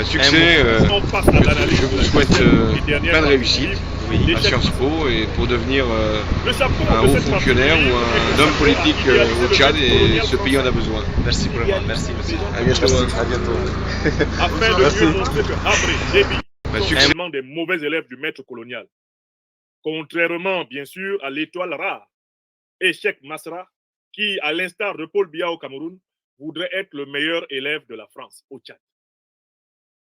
Succès, On passe à l'analyse je de vous la souhaite deuxième et dernière plein de partie du réussite livre, à l'échec Sciences Masra. Po et pour devenir Le chapeau un de haut cette partie du fonctionnaire ou livre est un consacré homme à politique idéaliser au le Tchad, maître et colonial ce pays en a français. besoin. Merci vraiment, Idéaliser merci le monsieur. présent À bientôt. colonial À bientôt. afin de Merci. mieux montrer que Habré, Déby sont Succès. seulement des mauvais élèves du maître colonial. Contrairement, bien sûr, à l'étoile rare et Cheikh Masra, qui, à l'instar de Paul Biya au Cameroun, voudrait être le meilleur élève de la France au Tchad.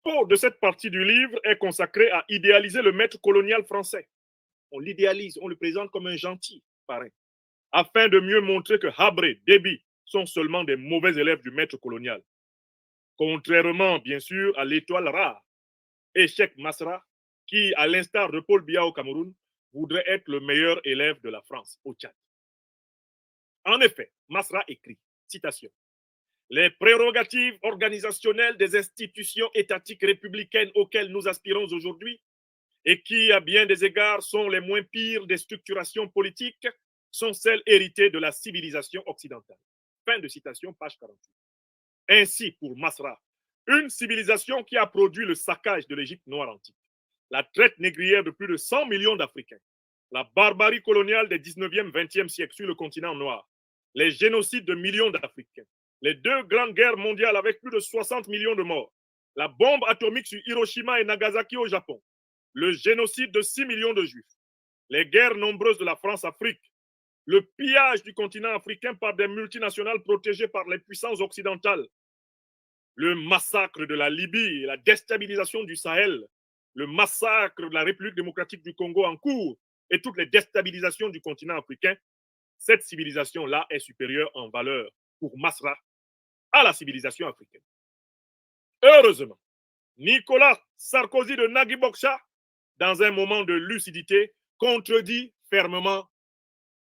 Le propos de cette partie du livre est consacré à idéaliser le maître colonial français. On l'idéalise, on le présente comme un gentil parrain, afin de mieux montrer que Habré, Déby sont seulement des mauvais élèves du maître colonial. Contrairement, bien sûr, à l'étoile rare et Cheikh Masra, qui, à l'instar de Paul Biya au Cameroun, voudrait être le meilleur élève de la France au Tchad. En effet, Masra écrit, citation, « Les prérogatives organisationnelles des institutions étatiques républicaines auxquelles nous aspirons aujourd'hui et qui, à bien des égards, sont les moins pires des structurations politiques, sont celles héritées de la civilisation occidentale. » Fin de citation, page 48. Ainsi, pour Masra, une civilisation qui a produit le saccage de l'Égypte noire antique, la traite négrière de plus de 100 millions d'Africains, la barbarie coloniale des 19e, 20e siècles sur le continent noir, les génocides de millions d'Africains, les deux grandes guerres mondiales avec plus de 60 millions de morts, la bombe atomique sur Hiroshima et Nagasaki au Japon, le génocide de 6 millions de Juifs, les guerres nombreuses de la France-Afrique, le pillage du continent africain par des multinationales protégées par les puissances occidentales, le massacre de la Libye et la déstabilisation du Sahel, le massacre de la République démocratique du Congo en cours et toutes les déstabilisations du continent africain, cette civilisation-là est supérieure en valeur pour Masra à la civilisation africaine. Heureusement, Nicolas Sarkozy de Nagui Bokcha, dans un moment de lucidité, contredit fermement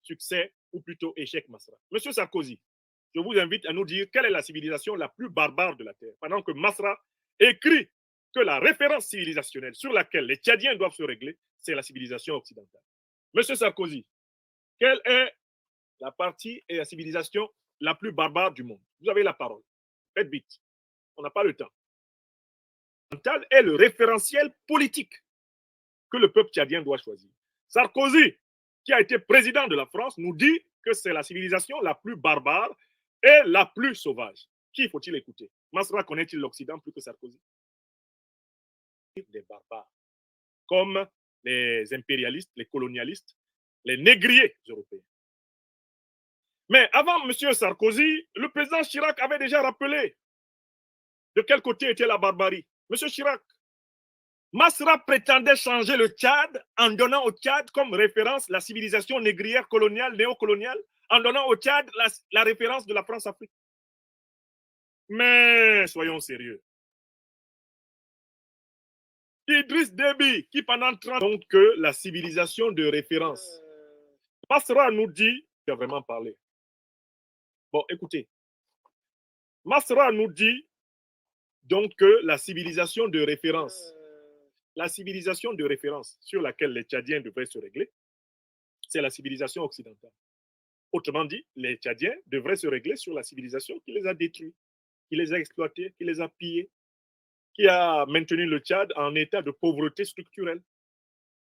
succès ou plutôt échec Masra. Monsieur Sarkozy, je vous invite à nous dire quelle est la civilisation la plus barbare de la Terre, pendant que Masra écrit que la référence civilisationnelle sur laquelle les Tchadiens doivent se régler, c'est la civilisation occidentale. Monsieur Sarkozy, quelle est la partie et la civilisation la plus barbare du monde? Vous avez la parole. Faites vite. On n'a pas le temps. Est le référentiel politique que le peuple tchadien doit choisir. Sarkozy, qui a été président de la France, nous dit que c'est la civilisation la plus barbare et la plus sauvage. Qui faut-il écouter? Masra connaît-il l'Occident plus que Sarkozy? Des barbares, comme les impérialistes, les colonialistes, les négriers européens. Mais avant M. Sarkozy, le président Chirac avait déjà rappelé de quel côté était la barbarie. M. Chirac, Masra prétendait changer le Tchad en donnant au Tchad comme référence la civilisation négrière coloniale, néocoloniale, en donnant au Tchad la référence de la France-Afrique. Mais soyons sérieux. Idriss Déby, qui pendant 30 ans, donc que la civilisation de référence. Masra nous dit, il a vraiment parlé. Bon, écoutez. Masra nous dit donc que la civilisation de référence, sur laquelle les Tchadiens devraient se régler, c'est la civilisation occidentale. Autrement dit, les Tchadiens devraient se régler sur la civilisation qui les a détruits, qui les a exploités, qui les a pillés, qui a maintenu le Tchad en état de pauvreté structurelle.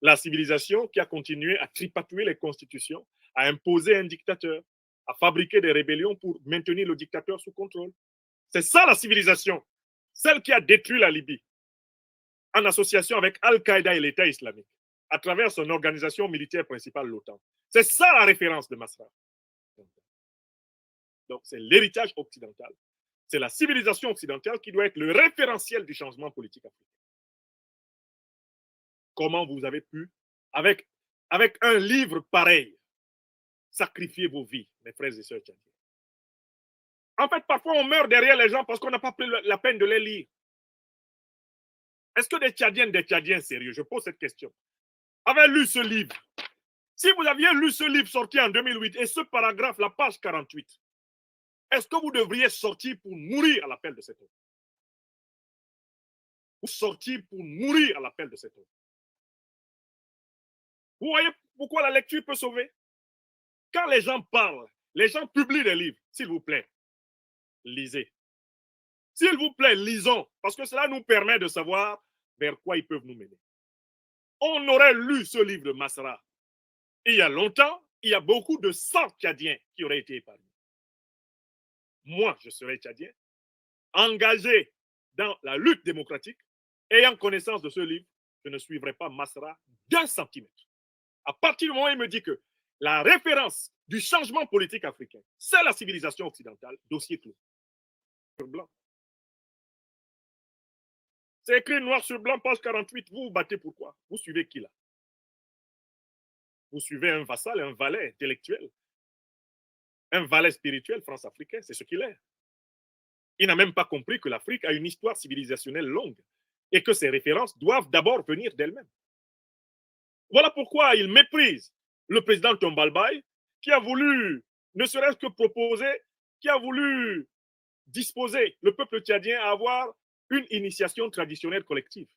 La civilisation qui a continué à tripatouiller les constitutions, à imposer un dictateur, à fabriquer des rébellions pour maintenir le dictateur sous contrôle. C'est ça la civilisation, celle qui a détruit la Libye, en association avec Al-Qaïda et l'État islamique, à travers son organisation militaire principale, l'OTAN. C'est ça la référence de Masra. Donc c'est l'héritage occidental. C'est la civilisation occidentale qui doit être le référentiel du changement politique africain. Comment vous avez pu, avec un livre pareil, sacrifier vos vies, mes frères et sœurs tchadiens? En fait, parfois, on meurt derrière les gens parce qu'on n'a pas pris la peine de les lire. Est-ce que des Tchadiens sérieux, je pose cette question, avaient lu ce livre? Si vous aviez lu ce livre sorti en 2008 et ce paragraphe, la page 48, est-ce que vous devriez sortir pour mourir à l'appel de cet homme? Vous sortir pour mourir à l'appel de cet homme. Vous voyez pourquoi la lecture peut sauver? Quand les gens parlent, les gens publient des livres, s'il vous plaît, lisez. S'il vous plaît, lisons, parce que cela nous permet de savoir vers quoi ils peuvent nous mener. On aurait lu ce livre de Masra il y a longtemps, il y a beaucoup de sang tchadiens qui auraient été épargnés. Moi, je serais tchadien, engagé dans la lutte démocratique, ayant connaissance de ce livre, je ne suivrai pas Masra d'un centimètre. À partir du moment où il me dit que la référence du changement politique africain, c'est la civilisation occidentale, dossier clos. Sur blanc. C'est écrit noir sur blanc, page 48. Vous vous battez pourquoi? Vous suivez qui là? Vous suivez un vassal, un valet intellectuel, un valet spirituel france-africain, c'est ce qu'il est. Il n'a même pas compris que l'Afrique a une histoire civilisationnelle longue et que ses références doivent d'abord venir d'elles-mêmes. Voilà pourquoi il méprise le président Tombalbaye qui a voulu, ne serait-ce que proposer, qui a voulu disposer le peuple tchadien à avoir une initiation traditionnelle collective.